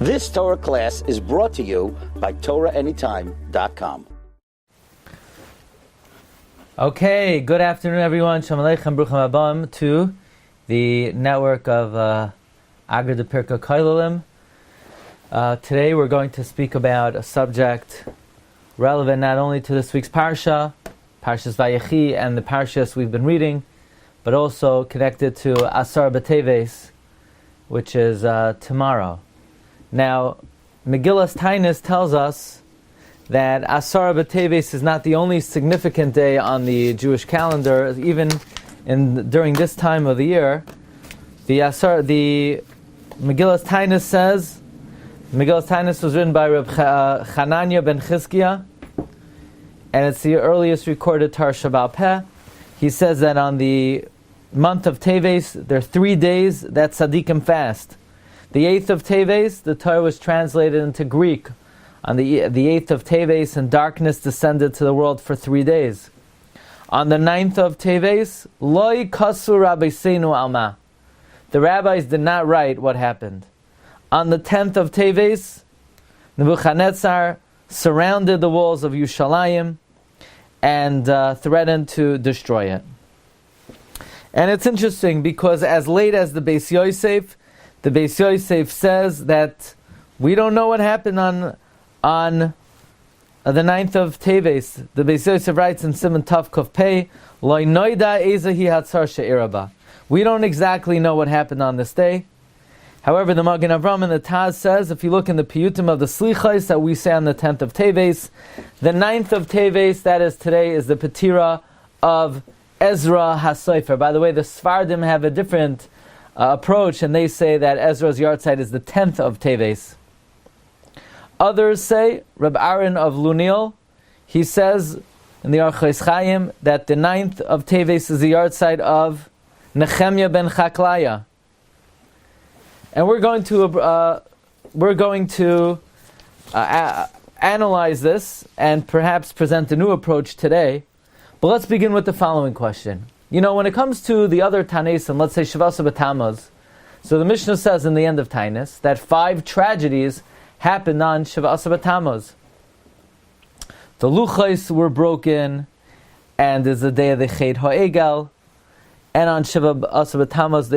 This Torah class is brought to you by TorahAnytime.com. Okay, good afternoon, everyone. Shalom Aleichem, Bruchim Abam to the network of Agar de Pirkei Kailalim. Today we're going to speak about a subject relevant not only to this week's Parsha, Parshas Vayechi, and the Parshas we've been reading, but also connected to Asara B'Teves, which is tomorrow. Now, Glatstein tells us that Asara B'Teves is not the only significant day on the Jewish calendar. Even during this time of the year, the Glatstein says, Glatstein was written by Rabbi Hananya ben Chizkiah, and it's the earliest recorded Torah Shabbat Peh. He says that on the month of Teves, there are 3 days that tzaddikim fast. The 8th of Teves, the Torah was translated into Greek. On the 8th of Teves, and darkness descended to the world for 3 days. On the 9th of Teves, Loi kasu rabbeinu alma. The rabbis did not write what happened. On the 10th of Teves, Nebuchadnezzar surrounded the walls of Yerushalayim and threatened to destroy it. And it's interesting because as late as the Beis Yosef says that we don't know what happened on the 9th of Teves. The Beis Yosef writes in Siman Tav Kuf Pei, Lo noida ezahi hatzar she'iraba. We don't exactly know what happened on this day. However, the Magen Avram and the Taz says, if you look in the Piyutim of the Slichos that we say on the 10th of Teves, the 9th of Teves, that is today, is the Petira of Ezra HaSofer. By the way, the Sfardim have a different approach, and they say that Ezra's yahrzeit is the 10th of Teves. Others say, Reb Aaron of Lunil, he says in the Orchos Chaim that the 9th of Teves is the yahrzeit of Nehemiah ben Chaklaya. And we're going to analyze this and perhaps present a new approach today. But let's begin with the following question. You know, when it comes to the other Tanesim, let's say Shavasa B'Tammuz, so the Mishnah says in the end of Tainus that 5 tragedies happened on Shavasa B'Tammuz. The Luchos were broken, and there's the day of the Chet HaEgel, and on Shavasa B'Tammuz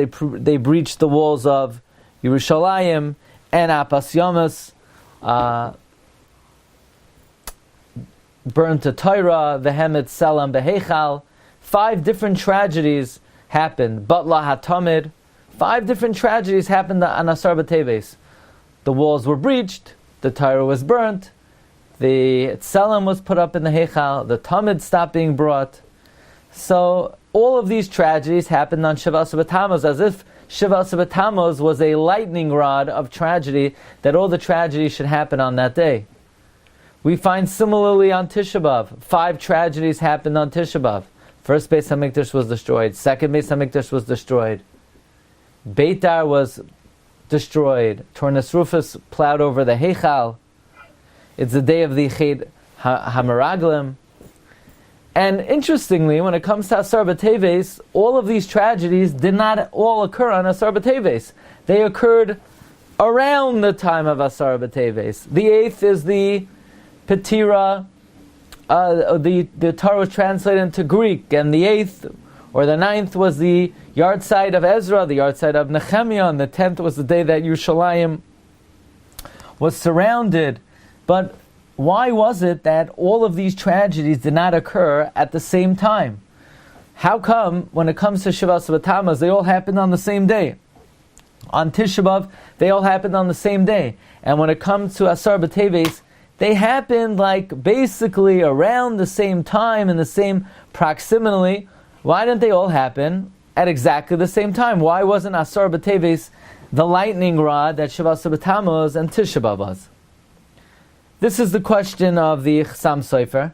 they breached the walls of Yerushalayim, and Apas Yamas burned to Torah, Vehemet Salam Behechal. 5 different tragedies happened. Batla HaTamid. 5 different tragedies happened on Asar B'Teves. The walls were breached, the Torah was burnt, the Tzelem was put up in the Heichal, the Tamid stopped being brought. So all of these tragedies happened on Shavasa B'Tammuz, as if Shavasa B'Tammuz was a lightning rod of tragedy, that all the tragedies should happen on that day. We find similarly on Tisha B'Av. 5 tragedies happened on Tisha B'Av. First Beis HaMikdash was destroyed. Second Beis HaMikdash was destroyed. Beitar was destroyed. Tornas Rufus plowed over the Heichal. It's the day of the Chet HaMeraglim. And interestingly, when it comes to Asar B'Teves, all of these tragedies did not all occur on Asar B'Teves. They occurred around the time of Asar B'Teves. The 8th is the Petira, the Torah was translated into Greek, and the 8th or the 9th was the yahrzeit of Ezra, the yahrzeit of Nehemiah, and the 10th was the day that Yerushalayim was surrounded. But why was it that all of these tragedies did not occur at the same time? How come, when it comes to Shavasa B'Tammuz, they all happened on the same day? On Tisha B'Av, they all happened on the same day. And when it comes to Asar B'Teves, they happened like basically around the same time, in the same proximity. Why didn't they all happen at exactly the same time? Why wasn't Asar B'Teves the lightning rod that Shavasa B'Tammuz and Tisha B'Av was? This is the question of the Chassam Sofer.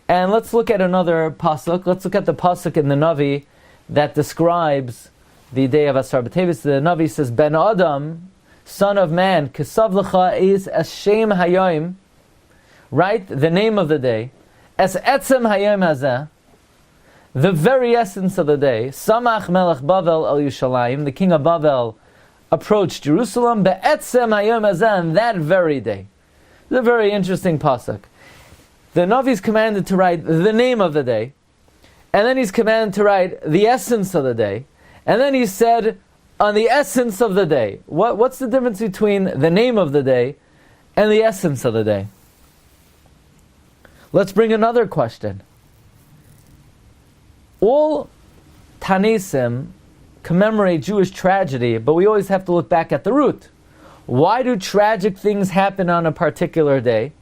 And let's look at another pasuk. Let's look at the pasuk in the Navi that describes the day of Asar B'Teves. The Navi says, Ben Adam, son of man, Kisav L'cha is Hashem Hayom, right? The name of the day. Es Etzem Hayom Hazeh, the very essence of the day. Samach Melech Bavel El Yerushalayim, the king of Bavel approached Jerusalem be'etzem hayom hazeh, on that very day. It's a very interesting pasuk. The Navi is commanded to write the name of the day, and then he's commanded to write the essence of the day, and then he said on the essence of the day. What's the difference between the name of the day and the essence of the day? Let's bring another question. All Tanesim commemorate Jewish tragedy, but we always have to look back at the root. Why do tragic things happen on a particular day?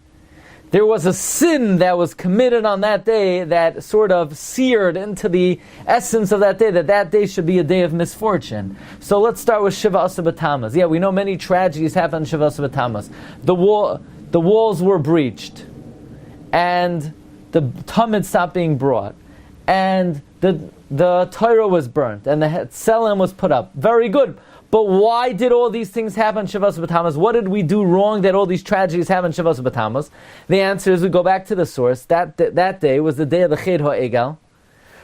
There was a sin that was committed on that day that sort of seared into the essence of that day, that day should be a day of misfortune. So let's start with Shiva Asar B'Tammuz. Yeah, we know many tragedies happen on Shiva Asar B'Tammuz. The walls were breached, and the Tamid stopped being brought, and the Torah was burnt, and the Tselem was put up. Very good. But why did all these things happen on Shiva Asar B'Tammuz? What did we do wrong that all these tragedies happen on Shiva Asar B'Tammuz? The answer is we go back to the source. That day was the day of the Ched HaEgel.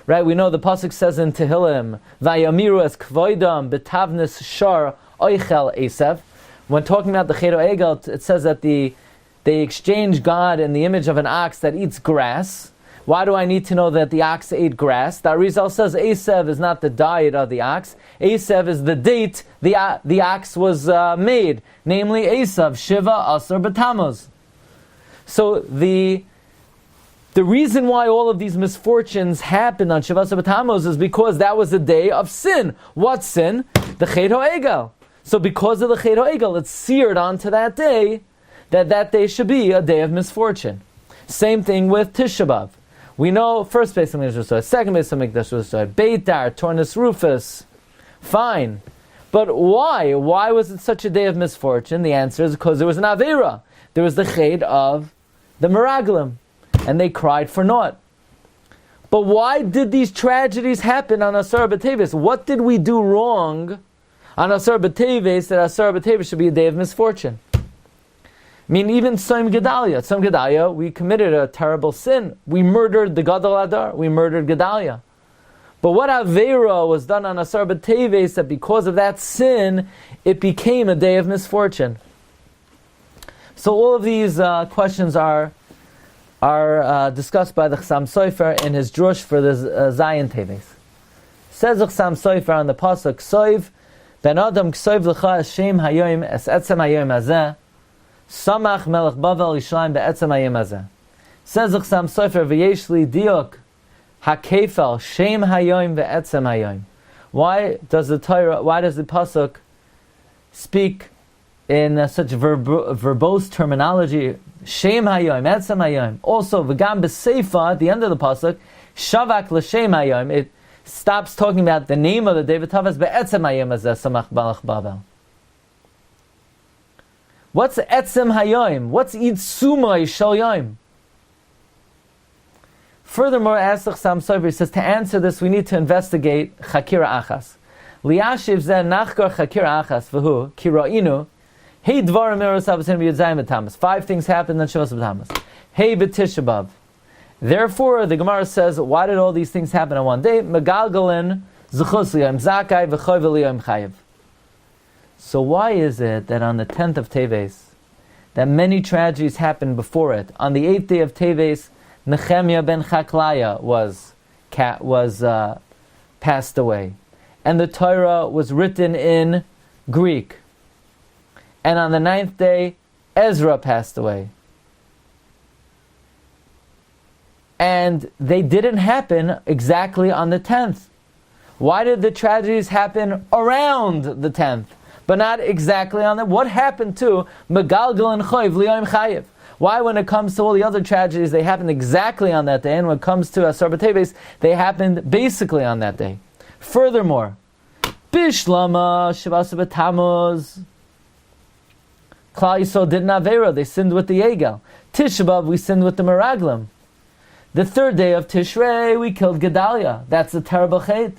Right? We know the pasuk says in Tehillim, "Vayamiru es kvoidam betavnis shar oichel esav." When talking about the Ched HaEgel, it says that they exchange God in the image of an ox that eats grass. Why do I need to know that the ox ate grass? The Arizal says Esav is not the diet of the ox. Esav is the date the ox was made, namely Esav, Shiva Asar B'Tammuz. So the reason why all of these misfortunes happened on Shiva Asar B'Tammuz is because that was a day of sin. What sin? The Ched HaEgel. So because of the Ched HaEgel, it's seared onto that day that day should be a day of misfortune. Same thing with Tisha B'Av. We know first Beis HaMikdash was destroyed, second Beis HaMikdash was destroyed, Beit Dar, Tornus Rufus, fine. But why? Why was it such a day of misfortune? The answer is because there was an Avera. There was the Ched of the Meraglim, and they cried for naught. But why did these tragedies happen on Asara B'Teves? What did we do wrong on Asara B'Teves that Asara B'Teves should be a day of misfortune? I mean, even Tzom Gedalia, we committed a terrible sin. We murdered the Gadol Adar. We murdered Gedalia. But what Avera was done on Asar B'Teves, that because of that sin, it became a day of misfortune. So all of these questions are discussed by the Chassam Sofer in his drush for the Zayin Teves. Says the Chassam Sofer on the pasuk, Ksoiv ben Adam ksoiv lecha Hashem hayoim es etzem hayoim hazeh Samach Melech Bavel Yishlayim be'etzem hayom hazeh. Says the Chassam Sofer, v'yesh li diok hakefel shem hayom ve'etzem hayom. Why does the pasuk speak in such verbose terminology? Shem hayom, etzem hayom. Also, v'gam b'seifa, at the end of the pasuk, shavak l'shem hayom. It stops talking about the name of the day, v'tavas be'etzem hayom hazeh Samach Melech Bavel. What's etzem hayoim? What's itzumai shel yoim? Furthermore, as the Chassam Sofer says, to answer this, we need to investigate chakira achas. Liashiv zeh nachkor chakira achas v'hu kira'inu hey dvarim erosav v'sin v'yudzayim v'tamas. 5 things happened on Shavuos v'tamas. Hey b'tisha b'av. Therefore, the Gemara says, why did all these things happen on one day? Megalgalin zechus liyom zakai v'choy v'liyom chayiv. So why is it that on the 10th of Teves, that many tragedies happened before it? On the 8th day of Teves, Nehemiah ben Chaklaya was passed away, and the Torah was written in Greek. And on the 9th day, Ezra passed away. And they didn't happen exactly on the 10th. Why did the tragedies happen around the 10th? But not exactly on that. What happened to Megalgal and Choyv Liyom Chayiv? Why, when it comes to all the other tragedies, they happened exactly on that day, and when it comes to Asar B'Teves, they happened basically on that day. Furthermore, Bishlama Shiva Asar B'Tammuz, Klal Yisrael did an Avera, they sinned with the Egel. Tisha B'Av, we sinned with the Meraglim. The 3rd day of Tishrei, we killed Gedalia. That's a terrible chait.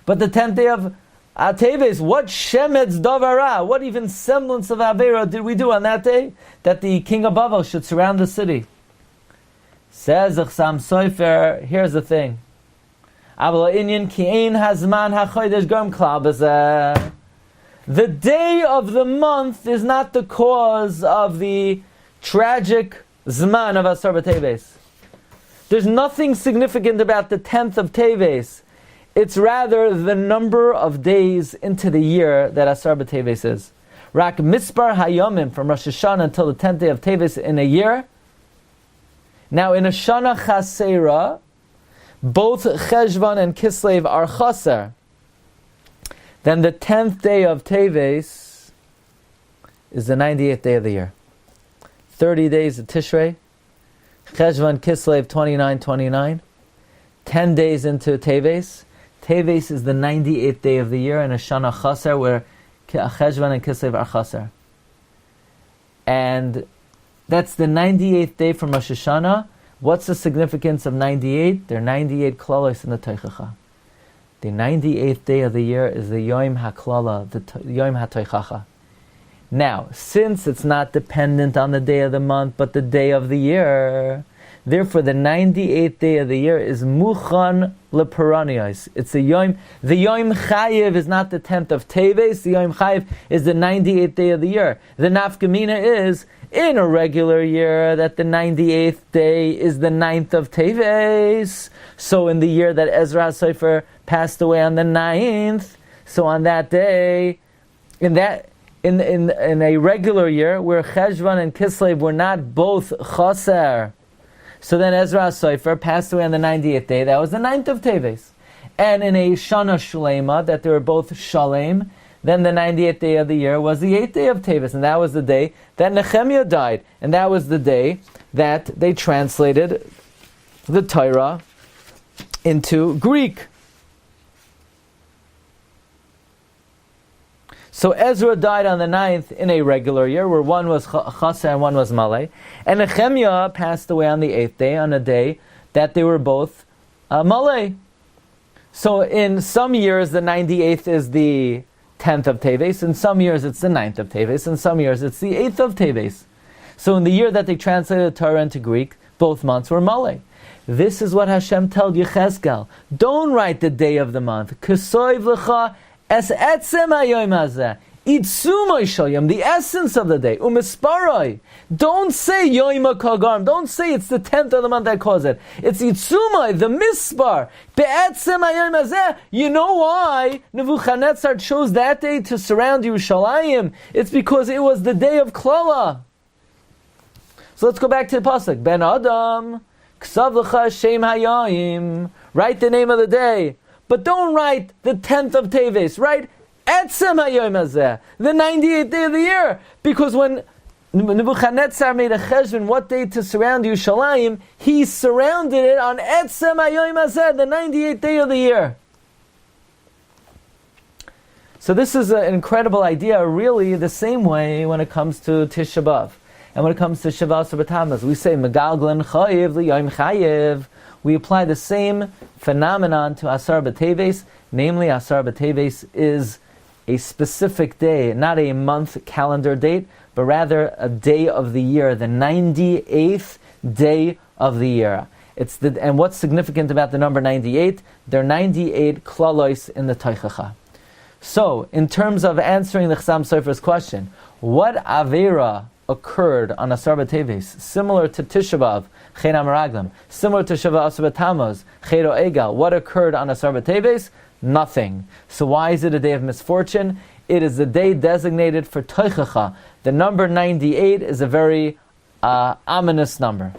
But the 10th day of Teves, what shemetz davara, what even semblance of Avera did we do on that day? That the king of Bavel should surround the city. Says the Chassam Sofer, here's the thing. The day of the month is not the cause of the tragic zman of Asar b'Teves. There's nothing significant about the 10th of Teves. It's rather the number of days into the year that Asar b'Teves is. Rak mispar hayomim, from Rosh Hashanah until the 10th day of Teves in a year. Now in a Shana Chasera, both Cheshvan and Kislev are Chaser. Then the 10th day of Teves is the 98th day of the year. 30 days of Tishrei, Cheshvan, Kislev, 29. 10 days into Teves. Teves is the 98th day of the year in a Shana Chaser, where Cheshvan and Kislev are Chaser. And that's the 98th day from Rosh Hashanah. What's the significance of 98? There are 98 klalos in the Teichacha. The 98th day of the year is the Yom HaKlala, the Yom HaTeichacha. Now, since it's not dependent on the day of the month, but the day of the year, therefore the 98th day of the year is Muchan Leperanios. It's the Yom Chayiv is not the 10th of Teves, the Yom Chayiv is the 98th day of the year. The Nafkamina is, in a regular year, that the 98th day is the 9th of Teves. So in the year that Ezra HaSofer passed away on the 9th, so on that day, in a regular year where Cheshvan and Kislev were not both Chaser, so then Ezra HaSofer passed away on the 98th day, that was the 9th of Teves. And in a Shana Shlema, that they were both Shalem, then the 98th day of the year was the 8th day of Teves, and that was the day that Nehemiah died, and that was the day that they translated the Torah into Greek. So Ezra died on the 9th in a regular year, where one was Chaser and one was Malay, and Nehemiah passed away on the 8th day, on a day that they were both Malay. So in some years the 98th is the 10th of Teves, in some years it's the 9th of Teves, in some years it's the 8th of Teves. So in the year that they translated the Torah into Greek, both months were Malay. This is what Hashem told Yechezkel. Don't write the day of the month. K'soiv lecha es etzem hayoim hazeh. Itzumay shoyim, the essence of the day. Umisparoi. Don't say yoima kagarm. Don't say it's the 10th of the month that caused it. It's itzumay, the mispar. Be'etzem hayoim hazeh. You know why Nebuchadnezzar chose that day to surround Yerushalayim? It's because it was the day of Klala. So let's go back to the pasuk. Ben Adam, ksav lecha shem hayayim. Write the name of the day, but don't write the 10th of Teves. Write Etzem hayayim hazeh, the 98th day of the year, because when Nebuchadnezzar made a cheshbon what day to surround Yerushalayim, he surrounded it on Etzem hayayim hazeh, the 98th day of the year. So this is an incredible idea, really the same way when it comes to Tisha B'Av. And when it comes to Shiva Asar B'Tammuz, we say Megalglan Chayiv L'Yom Chayiv. We apply the same phenomenon to Asar B'Teves, namely Asar B'Teves is a specific day, not a month calendar date, but rather a day of the year, the 98th day of the year. And what's significant about the number 98? There are 98 klalois in the Teichacha. So, in terms of answering the Chassam Sofer's question, what Avera occurred on Asar B'Teves, similar to Tisha B'Av, Chen Amaraglim, similar to Shiva Asar B'Tammuz, Chen Egal, what occurred on Asar B'Teves? Nothing. So why is it a day of misfortune? It is the day designated for Teichacha. The number 98 is a very ominous number.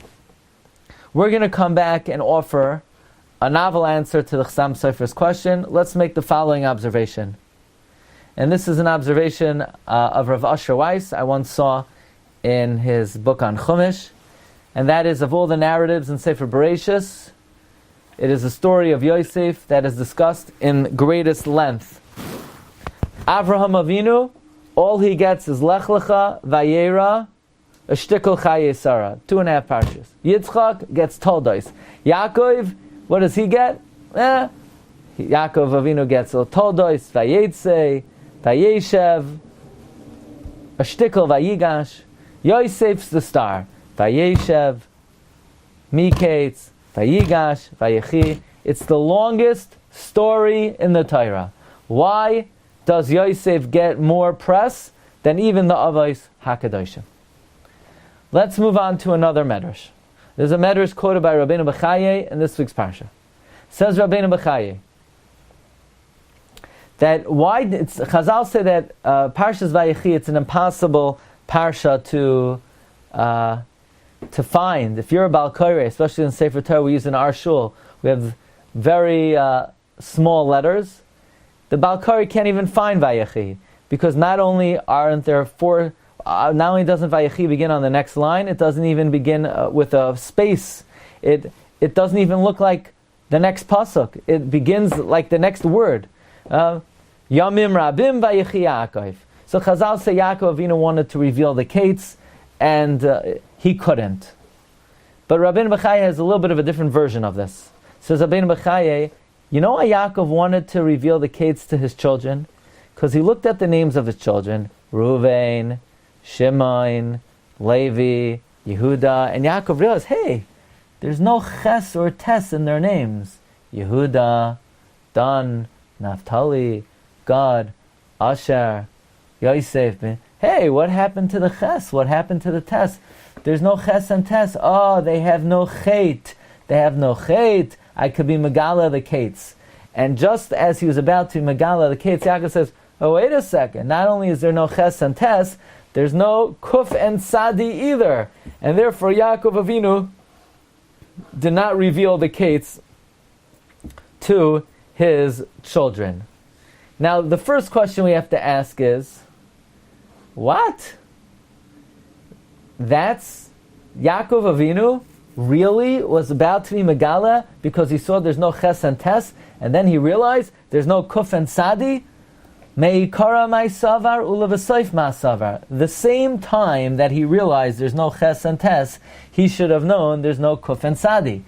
We're going to come back and offer a novel answer to the Chassam Sofer's question. Let's make the following observation. And this is an observation of Rav Asher Weiss I once saw in his book on Chumash. And that is, of all the narratives in Sefer Bereshis, it is a story of Yosef that is discussed in greatest length. Avraham Avinu, all he gets is Lech Lecha, Vayera, a shtickle Chaye Sarah, 2.5 parshas. Yitzchak gets Toldos. Yaakov, what does he get? Yaakov Avinu gets Toldos, Vayetze, Vayeshev, a shtickle Vayigash. Yosef's the star. Vayeshev, Miketz, Vayigash, Vayechi. It's the longest story in the Torah. Why does Yosef get more press than even the Avos HaKadoshim? Let's move on to another medrash. There's a medrash quoted by Rabbeinu Bechaye in this week's Parsha. Says Rabbeinu Bechaye that Chazal say that Parshas Vayechi, it's an impossible Parsha to find. If you're a Baal Koreh, especially in Sefer Torah we use in our shul, we have very small letters. The Baal Koreh can't even find Vayechi, because not only aren't there four, not only doesn't Vayechi begin on the next line, it doesn't even begin with a space. It doesn't even look like the next pasuk. It begins like the next word. Yamim Rabim Vayechi Yaakov. So Chazal say Yaakov Avinu wanted to reveal the Kates, and he couldn't. But Rabbeinu Bechaye has a little bit of a different version of this. Says Rabbeinu Bechaye, you know why Yaakov wanted to reveal the Kates to his children? Because he looked at the names of his children, Reuven, Shimon, Levi, Yehuda, and Yaakov realized, hey, there's no Ches or Tes in their names. Yehuda, Dan, Naphtali, Gad, Asher, Yosef. Hey, what happened to the Ches? What happened to the Tes? There's no Ches and Tes. Oh, they have no Chet. They have no Chet. I could be Megala the Kates. And just as he was about to Megala the Kates, Yaakov says, oh, wait a second. Not only is there no Ches and Tes, there's no Kuf and Sadi either. And therefore, Yaakov Avinu did not reveal the Kates to his children. Now, the first question we have to ask is, what? That's Yaakov Avinu really was about to be Megala because he saw there's no Ches and Tes, and then he realized there's no Kuf and Sadi? Meikara my savar ulevasoif ma savar. The same time that he realized there's no Ches and Tes, he should have known there's no Kuf and Sadi.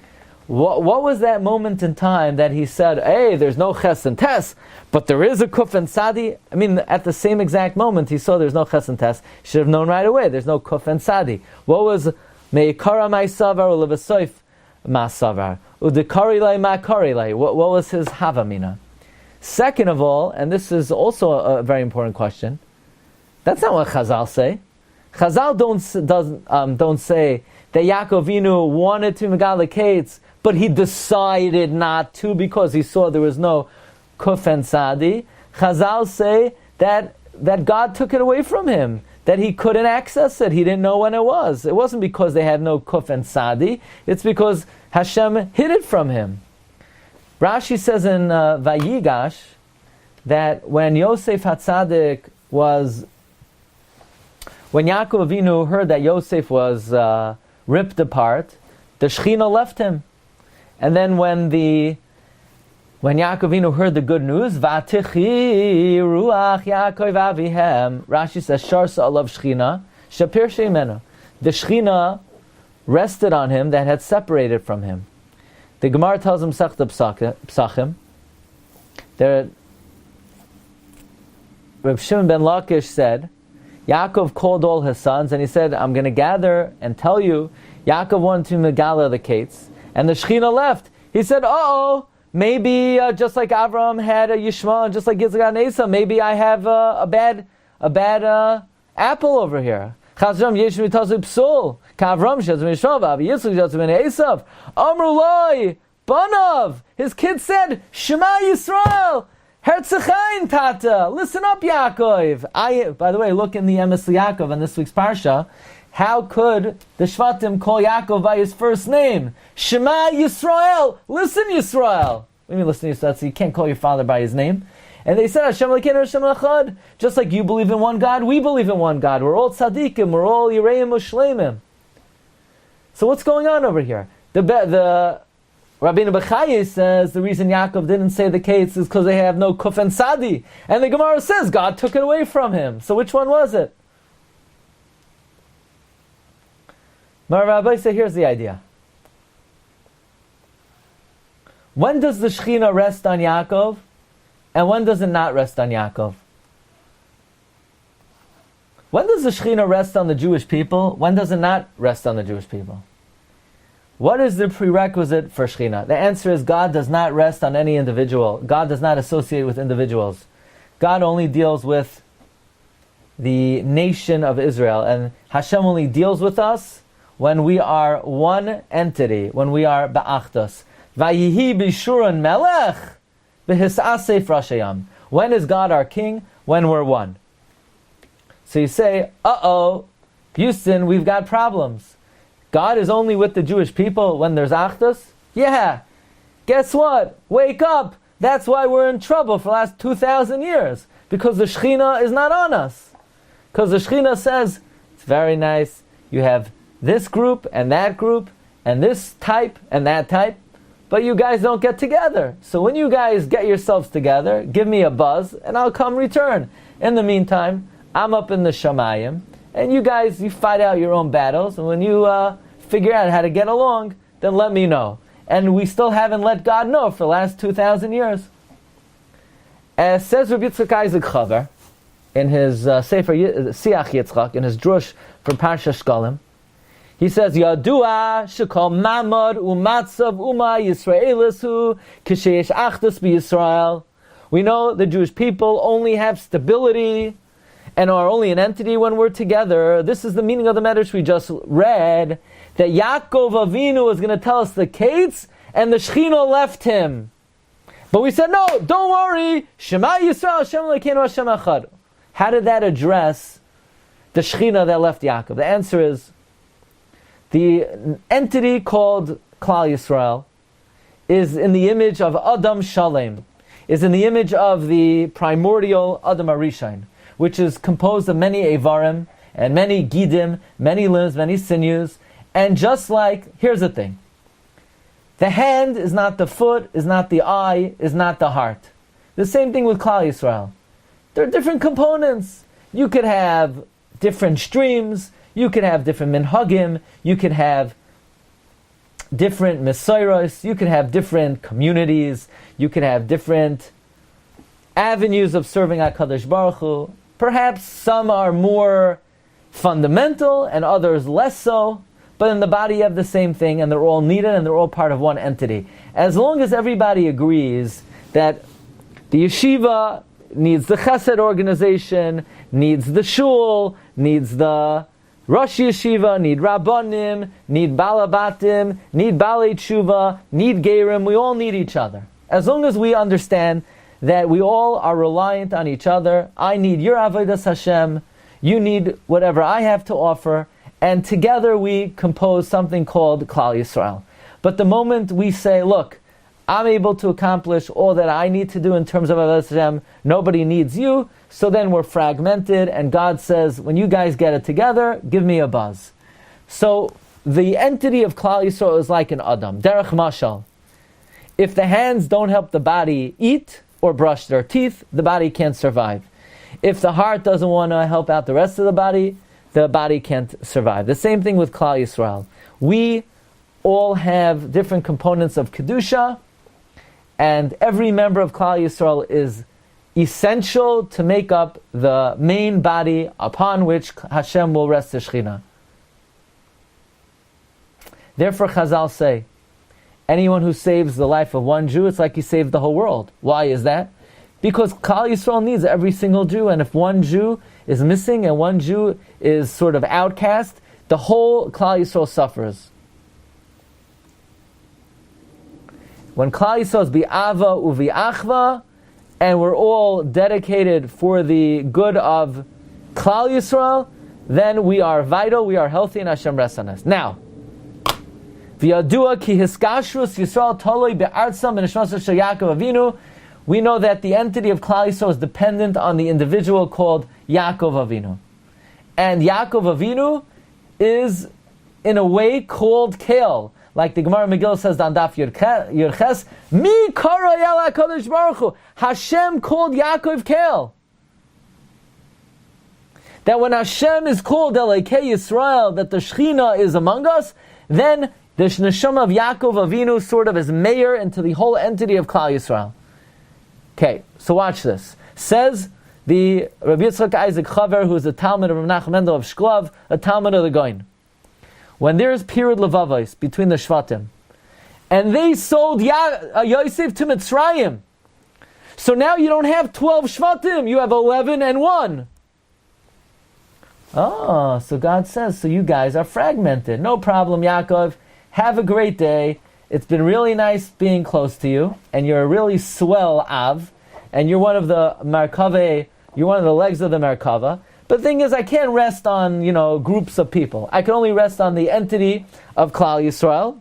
What was that moment in time that he said, hey, there's no Ches and Tes, but there is a Kuf and Sadi? I mean, at the same exact moment he saw there's no Ches and Tes, he should have known right away there's no Kuf and Sadi. What was Meikara my savar ulevasoif ma savar? Udekarilai ma karilai. What was his havamina? Second of all, and this is also a very important question, that's not what Chazal say. Chazal don't say that Yaakov Avinu wanted to Megala Kates, but he decided not to because he saw there was no Kuf and Sadi. Chazal say that God took it away from him, that he couldn't access it. He didn't know when it was. It wasn't because they had no Kuf and Sadi. It's because Hashem hid it from him. Rashi says in Vayigash that when Yosef HaTzadik when Yaakov Avinu heard that Yosef was ripped apart, the Shechina left him. And then when Yaakov Avinu heard the good news, Vatichi Ruach Yaakov Avihem, Rashi says, Sharsa alav Shechina, Shapir Sheimenu. The Shechina rested on him that had separated from him. The Gemara tells him Sechta Psachim. Reb Shimon ben Lakish said, Yaakov called all his sons and he said, I'm going to gather and tell you, Yaakov wanted to Megala the Kates, and the Shechina left. He said, maybe just like Avraham had a Yishmael, and just like Yitzchak and Esau, maybe I have a bad apple over here. Chazram Yeshua Mitazu Psul, Kavram Shazim Yishmael, Yitzchak Shazim Esau, Amrulai, Banav. His kids said, Shema Yisrael, Herzechain Tata, listen up Yaakov. By the way, look in the Emes Yaakov in this week's Parsha. How could the Shvatim call Yaakov by his first name? Shema Yisrael, listen Yisrael. What do you mean listen Yisrael? So you can't call your father by his name. And they said, Hashem Elokeinu Hashem Echad. Just like you believe in one God, we believe in one God. We're all tzaddikim, we're all yireim ushleimim. So what's going on over here? The Rabbeinu Bechaye says the reason Yaakov didn't say the Kates is because they have no Kuf and Sadi. And the Gemara says God took it away from him. So which one was it? Rabbi said, here's the idea. When does the Shechina rest on Yaakov? And when does it not rest on Yaakov? When does the Shechina rest on the Jewish people? When does it not rest on the Jewish people? What is the prerequisite for Shekhinah? The answer is God does not rest on any individual. God does not associate with individuals. God only deals with the nation of Israel. And Hashem only deals with us when we are one entity, when we are ba'achdos. Vayihi b'shuran melech b'hisasef rashayam. When is God our king? When we're one. So you say, Houston, we've got problems. God is only with the Jewish people when there's achdus? Yeah. Guess what? Wake up. That's why we're in trouble for the last 2,000 years. Because the Shekhinah is not on us. Because the Shekhinah says, it's very nice. You have this group and this type and that type. But you guys don't get together. So when you guys get yourselves together, give me a buzz and I'll come return. In the meantime, I'm up in the Shamayim. And you guys, you fight out your own battles, and when you figure out how to get along, then let me know. And we still haven't let God know for the last 2,000 years. As says Rabbi Isaac Chaver, in his Sefer Siach Yitzchak, in his drush for Parsha Shkalim, he says, Yadua shekol mamad umatzav uma Yisraelisu kisheyesh achdus b'Yisrael. We know the Jewish people only have stability and are only an entity when we're together. This is the meaning of the medrash we just read, that Yaakov Avinu was going to tell us the Kates, and the Shekhinah left him. But we said, no, don't worry, Shema Yisrael, Hashem Elokeinu Hashem Echad. How did that address the Shekhinah that left Yaakov? The answer is, the entity called Klal Yisrael is in the image of Adam Shalem, is in the image of the primordial Adam Arishain, which is composed of many Evarim, and many Gidim, many limbs, many sinews. And just like, here's the thing. The hand is not the foot, is not the eye, is not the heart. The same thing with Klal Yisrael. There are different components. You could have different streams, you could have different minhagim, you could have different mesoros, you could have different communities, you could have different avenues of serving HaKadosh Baruch Hu. Perhaps some are more fundamental and others less so, but in the body you have the same thing and they're all needed and they're all part of one entity. As long as everybody agrees that the yeshiva needs the chesed organization, needs the shul, needs the Rosh Yeshiva, need Rabbanim, need Balabatim, need Balei Tshuva, need Gerim, we all need each other. As long as we understand that we all are reliant on each other. I need your Avodas Hashem, you need whatever I have to offer, and together we compose something called Klal Yisrael. But the moment we say, look, I'm able to accomplish all that I need to do in terms of Avodas Hashem, nobody needs you, so then we're fragmented, and God says, when you guys get it together, give me a buzz. So the entity of Klal Yisrael is like an Adam, Derech Mashal. If the hands don't help the body eat, or brush their teeth, the body can't survive. If the heart doesn't want to help out the rest of the body can't survive. The same thing with Klal Yisrael. We all have different components of Kedusha, and every member of Klal Yisrael is essential to make up the main body upon which Hashem will rest the Shekhinah. Therefore Chazal say, anyone who saves the life of one Jew, it's like he saved the whole world. Why is that? Because Klal Yisrael needs every single Jew, and if one Jew is missing and one Jew is sort of outcast, the whole Klal Yisrael suffers. When Klal Yisrael is bi'ava u'vi'achva, and we're all dedicated for the good of Klal Yisrael, then we are vital, we are healthy, and Hashem rests on us. Now, V'yadua ki hiskashrus Yisrael toloi be'artzam b'nishmasah shel Yaakov Avinu. We know that the entity of Klal Yisrael is dependent on the individual called Yaakov Avinu. And Yaakov Avinu is, in a way, called Kel. Like the Gemara Megillah says on Daf Yurches, Mi kara yel HaKadosh Baruch Hu. Hashem called Yaakov Kel. That when Hashem is called Elokei Yisrael, that the Shekhinah is among us, then the neshama of Yaakov Avinu sort of is mayor into the whole entity of Klal Yisrael. Okay, so watch this. Says the Rabbi Isaac Chaver, who is a Talmud of Rav Nachman Mendel of Shklov, a Talmud of the Goin. when there's period levavos between the Shvatim, and they sold Yosef to Mitzrayim, so now you don't have 12 Shvatim, you have 11 and 1. Oh, so God says, so you guys are fragmented. No problem, Yaakov. Have a great day. It's been really nice being close to you, and you're a really swell Av, and you're one of the Merkava, you're one of the legs of the Merkava. But the thing is, I can't rest on, groups of people. I can only rest on the entity of Klal Yisrael,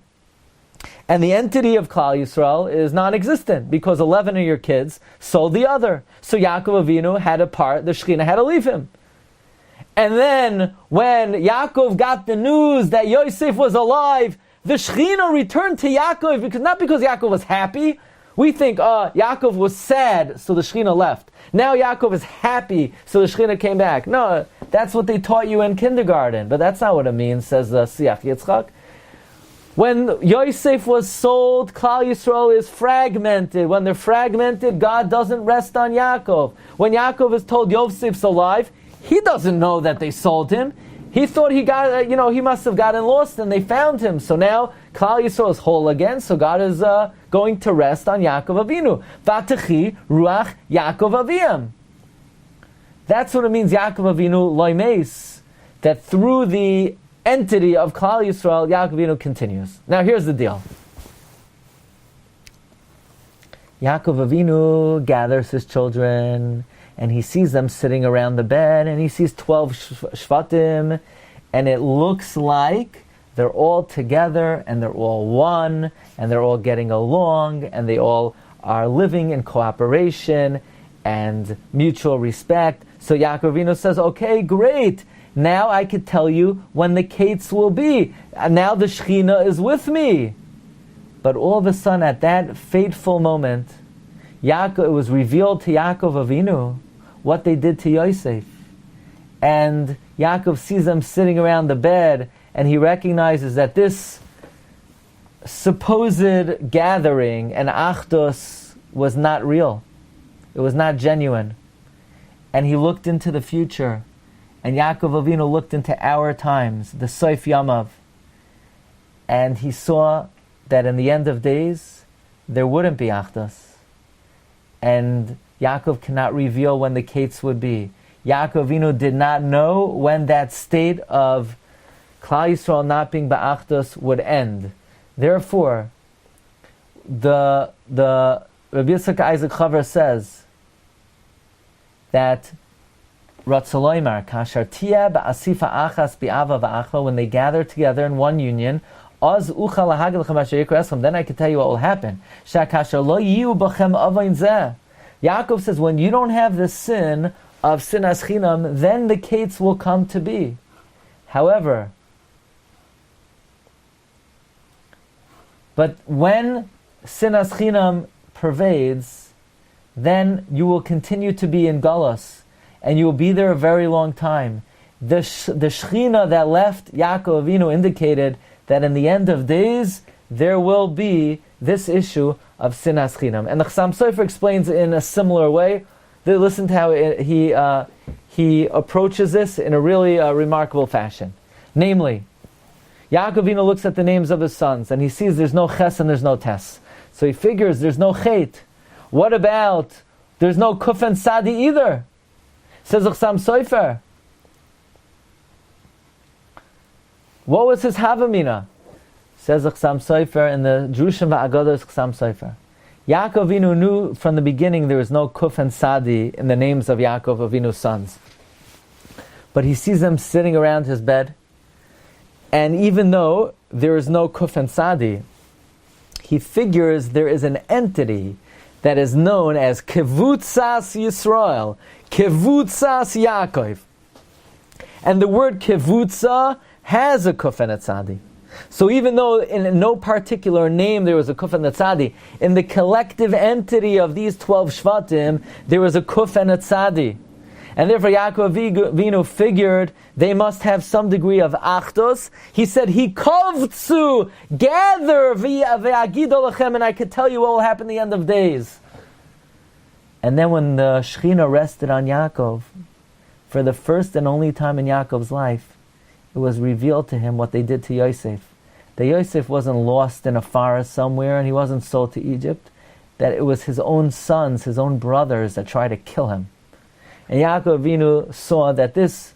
and the entity of Klal Yisrael is non-existent, because 11 of your kids sold the other. So Yaakov Avinu had a part, the Shekhinah had to leave him. And then, when Yaakov got the news that Yosef was alive, the Shekhinah returned to Yaakov, not because Yaakov was happy. We think, Yaakov was sad, so the Shekhinah left. Now Yaakov is happy, so the Shekhinah came back. No, that's what they taught you in kindergarten, but that's not what it means, says the Siach Yitzchak. When Yosef was sold, Klal Yisrael is fragmented. When they're fragmented, God doesn't rest on Yaakov. When Yaakov is told Yosef's alive, he doesn't know that they sold him. He thought he got, he must have gotten lost and they found him. So now Klal Yisrael is whole again, so God is going to rest on Yaakov Avinu. V'atechi ruach Yaakov Aviyam. That's what it means, Yaakov Avinu loimeis, that through the entity of Klal Yisrael, Yaakov Avinu continues. Now here's the deal. Yaakov Avinu gathers his children, and he sees them sitting around the bed, and he sees 12 Shvatim, and it looks like they're all together, and they're all one, and they're all getting along, and they all are living in cooperation and mutual respect. So Yaakov Avinu says, okay, great, now I could tell you when the Kates will be. And now the Shekhinah is with me. But all of a sudden, at that fateful moment, it was revealed to Yaakov Avinu what they did to Yosef. And Yaakov sees them sitting around the bed, and he recognizes that this supposed gathering and achdus was not real. It was not genuine. And he looked into the future, and Yaakov Avinu looked into our times, the Soif Yamav, and he saw that in the end of days, there wouldn't be achdus. And Yaakov cannot reveal when the Kates would be. Yaakov Avinu did not know when that state of Klal Yisrael not being ba'achdus would end. Therefore, the Rabbi Yitzchak Isaac Chaver says that Ratzaloymar Kashar Tia ba'asifa achas bi'ava va'achva, when they gather together in one union, Az ucha lahagel lechem asher yikra eslam, then I can tell you what will happen. Shakashar lo yiu b'chem avayin zeh. Yaakov says, when you don't have the sin of sinas chinam, then the Kates will come to be. However, but when sinas chinam pervades, then you will continue to be in galus, and you will be there a very long time. The Shechina that left Yaakov Avinu indicated that in the end of days, there will be this issue of sinas chinam. And the Chassam Sofer explains it in a similar way. Listen to how he approaches this in a really remarkable fashion. Namely, Yaakov Avinu looks at the names of his sons, and he sees there's no ches and there's no tes. So he figures there's no chet. What about there's no kuf and sadi either? Says the Chassam Sofer. What was his havamina? Says the Chassam Sofer in the Drushim Va'agados Chassam Sofer. Yaakov Avinu knew from the beginning there was no kuf and sadi in the names of Yaakov Avinu's sons. But he sees them sitting around his bed, and even though there is no kuf and sadi, he figures there is an entity that is known as Kevutzas Yisrael, Kevutzas Yaakov. And the word Kevutza has a kuf and a tzadi. So even though in no particular name there was a kuf and a tzadi, in the collective entity of these 12 shvatim, there was a kuf and a tzadi. And therefore Yaakov Avinu figured they must have some degree of achdus. He said, He kovtzu, gather ve'agid olachem, and I could tell you what will happen at the end of days. And then when the Shechina rested on Yaakov, for the first and only time in Yaakov's life, it was revealed to him what they did to Yosef. That Yosef wasn't lost in a forest somewhere and he wasn't sold to Egypt. That it was his own sons, his own brothers that tried to kill him. And Yaakov Avinu saw that this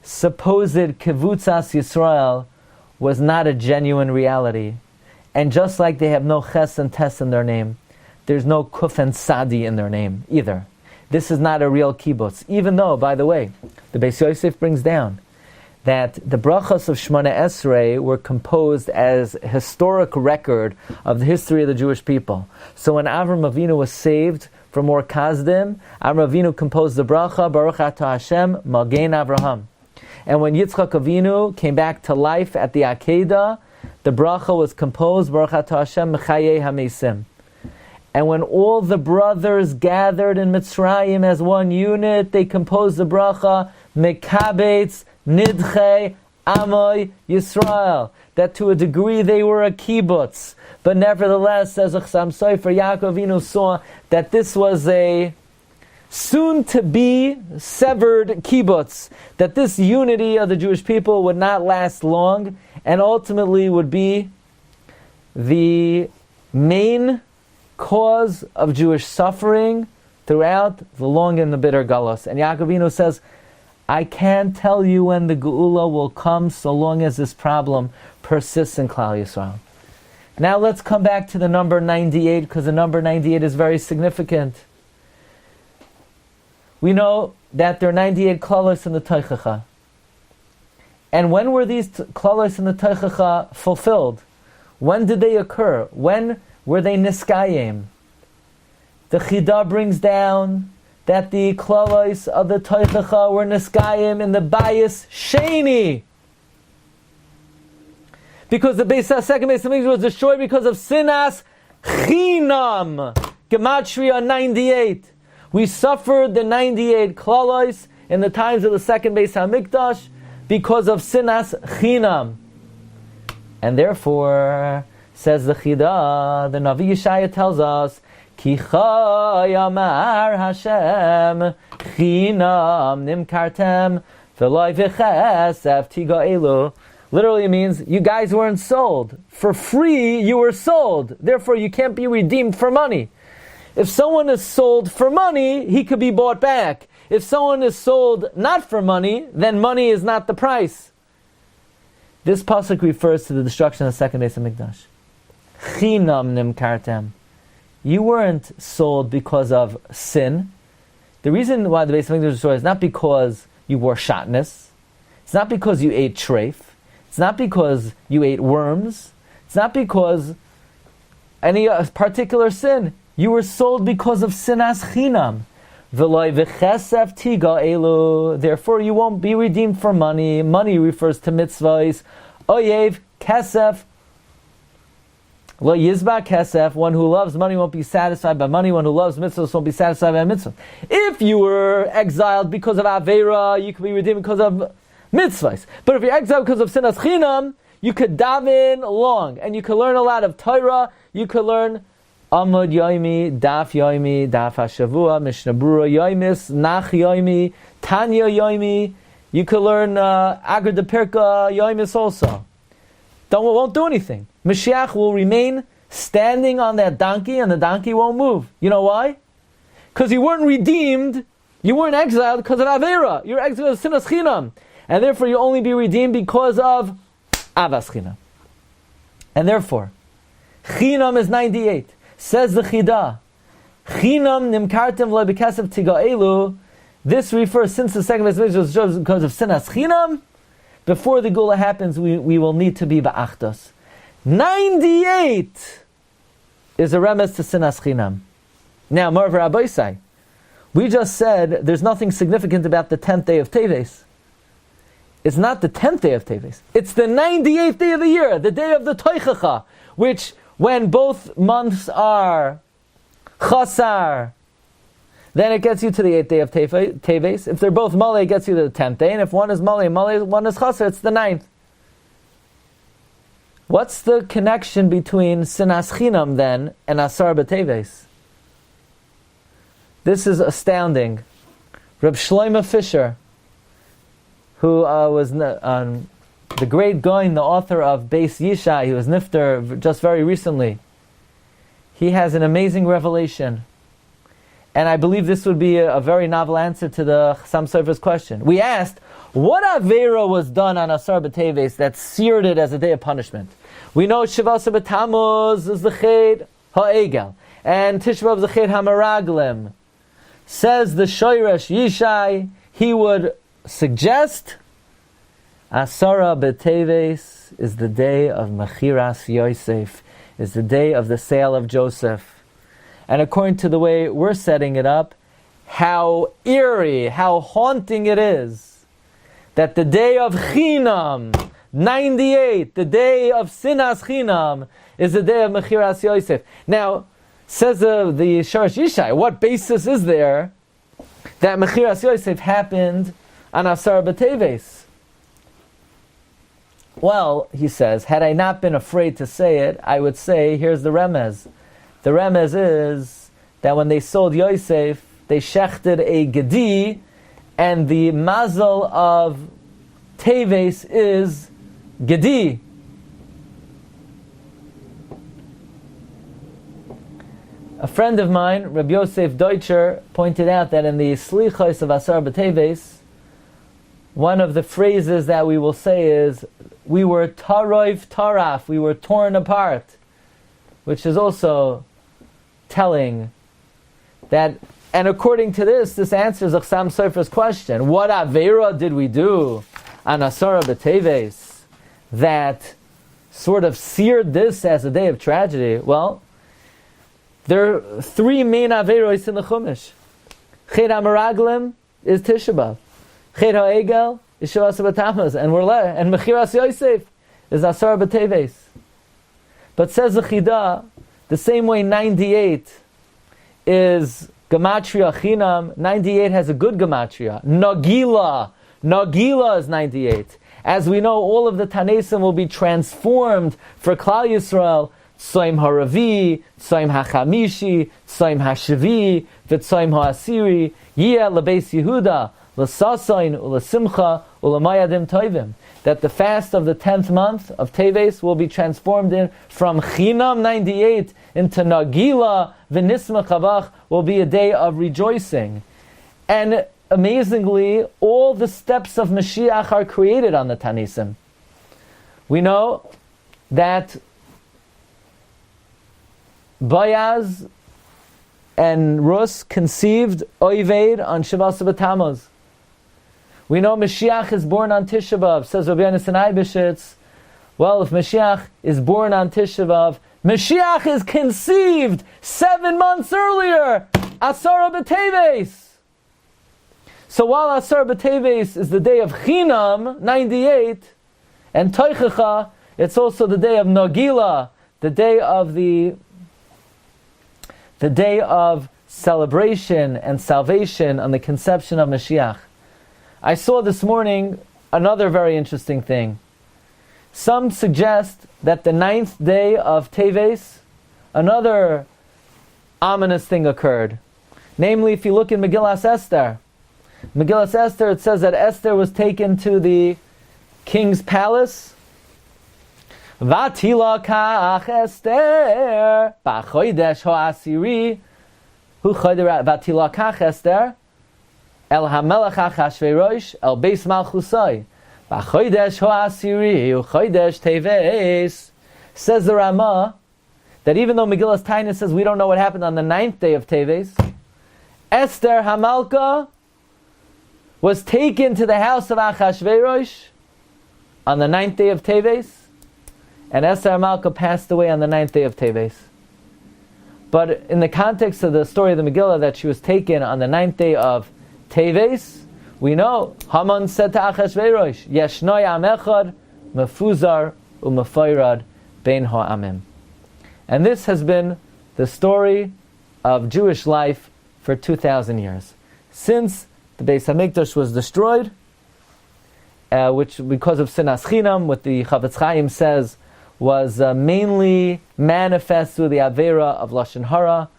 supposed Kivutzas Yisrael was not a genuine reality. And just like they have no Ches and Tes in their name, there's no Kuf and Sadi in their name either. This is not a real kibbutz. Even though, by the way, the Beis Yosef brings down that the brachas of Shemona Esrei were composed as a historic record of the history of the Jewish people. So when Avram Avinu was saved from Ur Kasdim, Avram Avinu composed the bracha, Baruch Atah Hashem, Magen Avraham. And when Yitzchak Avinu came back to life at the Akedah, the bracha was composed, Baruch Atah Hashem, Mechayei HaMeisim. And when all the brothers gathered in Mitzrayim as one unit, they composed the bracha, Mekabetz Nidchei Amoy Yisrael. That to a degree they were a kibbutz. But nevertheless, says Chasam Sofer, Yaakov Avinu saw that this was a soon-to-be severed kibbutz. That this unity of the Jewish people would not last long, and ultimately would be the main cause of Jewish suffering throughout the long and the bitter galus. And Yaakov Avinu says, I can't tell you when the Geula will come so long as this problem persists in Klal Yisrael. Now let's come back to the number 98, because the number 98 is very significant. We know that there are 98 klalos in the Teichacha. And when were these klalos in the Teichacha fulfilled? When did they occur? When were they niskayim? The Chida brings down that the klalos of the Teichacha were niskayim in the Bayis Sheni. Because the second Beis Hamikdash was destroyed because of sinas chinam. Gematria 98. We suffered the 98 klalos in the times of the second Beis Hamikdash because of sinas chinam. And therefore, says the Chida, the Navi Yeshaya tells us, Ki Yamar Hashem Chinam Nimkartem V'loi V'chesef Tiga Elu. Literally means, you guys weren't sold. For free, you were sold. Therefore, you can't be redeemed for money. If someone is sold for money, he could be bought back. If someone is sold not for money, then money is not the price. This pasuk refers to the destruction of the second Beis Hamikdash. Chinam nimkartem. You weren't sold because of sin. The reason why the Beis Hamikdash was destroyed is not because you wore shatnez. It's not because you ate treif. It's not because you ate worms. It's not because any particular sin. You were sold because of sinas chinam. V'loi v'chesef tiga elu. Therefore, you won't be redeemed for money. Money refers to mitzvahs. Oyev kesef. Lo yizba kesef. One who loves money won't be satisfied by money. One who loves mitzvahs won't be satisfied by mitzvahs. If you were exiled because of avera, you could be redeemed because of mitzvahs. But if you're exiled because of sinas chinam, you could daven long, and you could learn a lot of Torah. You could learn Amud Yoimi, Daf Hashavua, Mishnah Brura Yoimis, Nach Yoimi, Tanya Yoimi. You could learn Agar de Pirka Yoimis also. Won't do anything. Mashiach will remain standing on that donkey, and the donkey won't move. You know why? Because you weren't redeemed, you weren't exiled because of Avera. You were exiled of Sinas Chinam. And therefore you only be redeemed because of Avas Chinam. And therefore, Chinam is 98. Says the Chida, Chinam nimkartem v'lo b'kesef tiga elu. This refers, since the second Beis Hamikdash was because of sinas chinam, before the Gula happens, we will need to be ba'achdos. 98 is a remes to sinas chinam. Now, Marv Rabbi Sai, we just said there's nothing significant about the 10th day of Teves. It's not the 10th day of Teves. It's the 98th day of the year, the day of the Teichacha, which, when both months are chasar, then it gets you to the 8th day of Teves. If they're both malay, it gets you to the 10th day. And if one is malay, one is chasar, it's the 9th. What's the connection between sinas chinam then and Asara b'Teves? This is astounding. Reb Shlomo Fisher, who was the great Goin, the author of Beis Yishai, he was nifter just very recently. He has an amazing revelation. And I believe this would be a very novel answer to the Chassam Sofer's question. We asked, what Avera was done on Asar B'Teves that seared it as a day of punishment? We know Shavasa B'Tamuz is the Ched Ha'egel, and Tisha B'Av is the Ched HaMeraglim. Says the Shoyresh Yishai, he would suggest Asara B'Teves is the day of Mechiras Yosef, is the day of the sale of Joseph. And according to the way we're setting it up, how eerie, how haunting it is that the day of Chinam, 98, the day of Sinas Chinam, is the day of Mechiras Yosef. Now, says the Sharash Yishai, what basis is there that Mechiras Yosef happened on Asar B'Teves? Well, he says, had I not been afraid to say it, I would say, here's the remez. The remez is that when they sold Yosef, they shechted a gedi, and the mazel of Teves is gedi. A friend of mine, Rabbi Yosef Deutscher, pointed out that in the Slichos of Asar B'Teves, one of the phrases that we will say is, we were taroif taraf, we were torn apart, which is also telling that, and according to this answers Chassam Sofer's question. What Avera did we do on Asara B'Teves that sort of seared this as a day of tragedy? Well, there are three main Averos in the Chumash. Ched HaMeraglim is Tisha B'Av. Ched HaEgel is Shavasa B'Tamuz, and Mechiras Yosef is Asara B'Teves. But says the Chida, the same way 98 is Gematria Chinam, 98 has a good Gematria. Nagila is 98. As we know, all of the Tanesim will be transformed for Klal Yisrael. Tzoim HaRavi, Tzoim HaChamishi, Tzoim HaShavi, V'Tzoim HaAsiri, Yeh LeBeis Yehuda, L'Sasain, U'Lesimcha, U'Lemayadim Tovim. That the fast of the 10th month of Teves will be transformed from Chinam 98 into Nagila V'Nisma Chavach, will be a day of rejoicing. And amazingly, all the steps of Mashiach are created on the Tanisim. We know that Boaz and Rus conceived Oived on Shavasa B'Tamuz. We know Mashiach is born on Tisha B'Av. Says Rabbi Yonasan Eibeshitz, well, if Mashiach is born on Tisha B'Av, Mashiach is conceived 7 months earlier, Asara B'Teves. So while Asara B'Teves is the day of Chinam, 98, and Toichecha, it's also the day of Nagila, the day of celebration and salvation on the conception of Mashiach. I saw this morning another very interesting thing. Some suggest that the 9th day of Teves, another ominous thing occurred. Namely, if you look in Megillas Esther, it says that Esther was taken to the king's palace. Vatilakach Esther b'chodesh ha'asiri hu choder vatilakach Esther El HaMelech Achashverosh El Beis Malchusai B'chodesh ha'asiri hu chodesh Teves. Says the Ramah that even though Megillas Tainus says we don't know what happened on the 9th day of Teves, Esther Hamalka was taken to the house of Achashverosh on the 9th day of Teves, and Esther Hamalka passed away on the 9th day of Teves. But in the context of the story of the Megillah that she was taken on the 9th day of Teves, we know Haman said to Achashverosh, Yeshnoi am echad mefuzar u'mefayrad bein ha'amim. And this has been the story of Jewish life for 2,000 years. Since the Beis HaMikdash was destroyed, which because of Sinas Chinam, what the Chavetz Chaim says was mainly manifest through the Avera of Lashon Hara.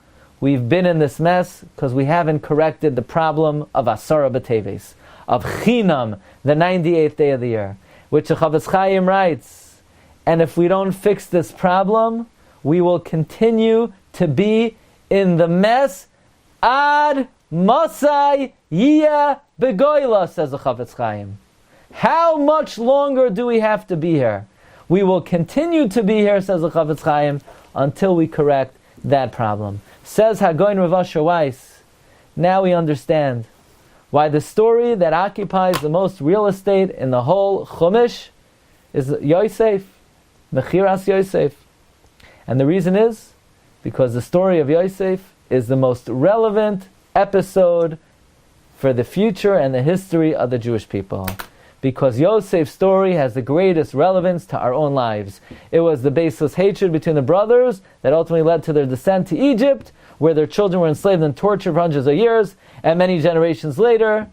We've been in this mess because we haven't corrected the problem of Asara B'Teves. of Chinam, the 98th day of the year, which the Chafetz Chaim writes, and if we don't fix this problem, we will continue to be in the mess ad Masai Yia Begoila, says the Chafetz Chaim. How much longer do we have to be here? We will continue to be here, says the Chafetz Chaim, until we correct that problem. Says Hagoyin Rav Asher Weiss, now we understand why the story that occupies the most real estate in the whole Chumash is Yosef, Mechiras Yosef. And the reason is because the story of Yosef is the most relevant episode for the future and the history of the Jewish people. Because Yosef's story has the greatest relevance to our own lives. It was the baseless hatred between the brothers that ultimately led to their descent to Egypt, where their children were enslaved and tortured for hundreds of years, and many generations later,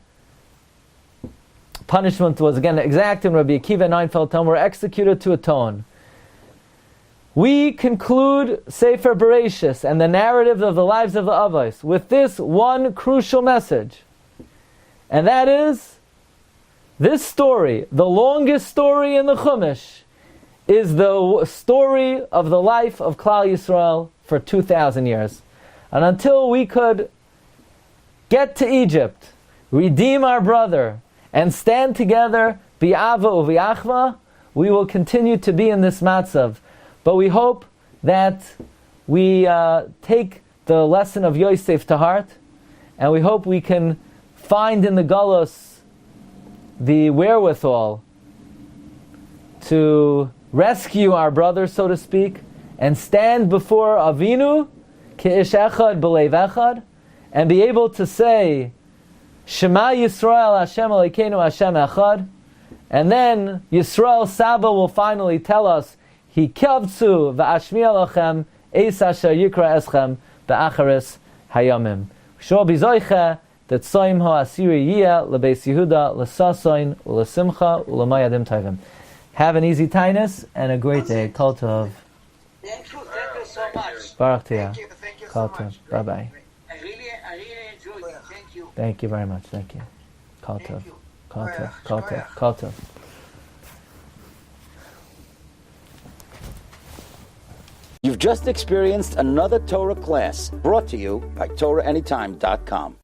punishment was again exacted, and Rabbi Akiva and Einfeld Tom were executed to atone. We conclude Sefer Bereshis and the narrative of the lives of the Avos with this one crucial message, and that is, this story, the longest story in the Chumash, is the story of the life of Klal Yisrael for 2,000 years. And until we could get to Egypt, redeem our brother, and stand together, bi'ava u'vi'achva, we will continue to be in this matzav. But we hope that we take the lesson of Yosef to heart, and we hope we can find in the Galus the wherewithal to rescue our brother, so to speak, and stand before Avinu Ke'ish echad b'leiv echad, and be able to say Shema Yisrael Hashem Elokeinu Hashem echad, and then Yisrael Saba will finally tell us Hikavtzu v'ashmiya lachem eis asher yikra eschem ba'acharis hayamim. Shol bizoiche that Tzoim ha'asiri yiyah lebeis Yehuda l'sasoin u'lesimcha u'lemayadim tovim. Have an easy tinus and a great day. Kol tov. Thank you so much. Baruch Tiyah. Thank you so Kol much. tov. Bye bye. I really enjoyed it. Thank you. Thank you very much. Thank you. Kol tov. Thank you. Kol tov. Kol tov. Kol tov. You've just experienced another Torah class brought to you by TorahAnytime.com.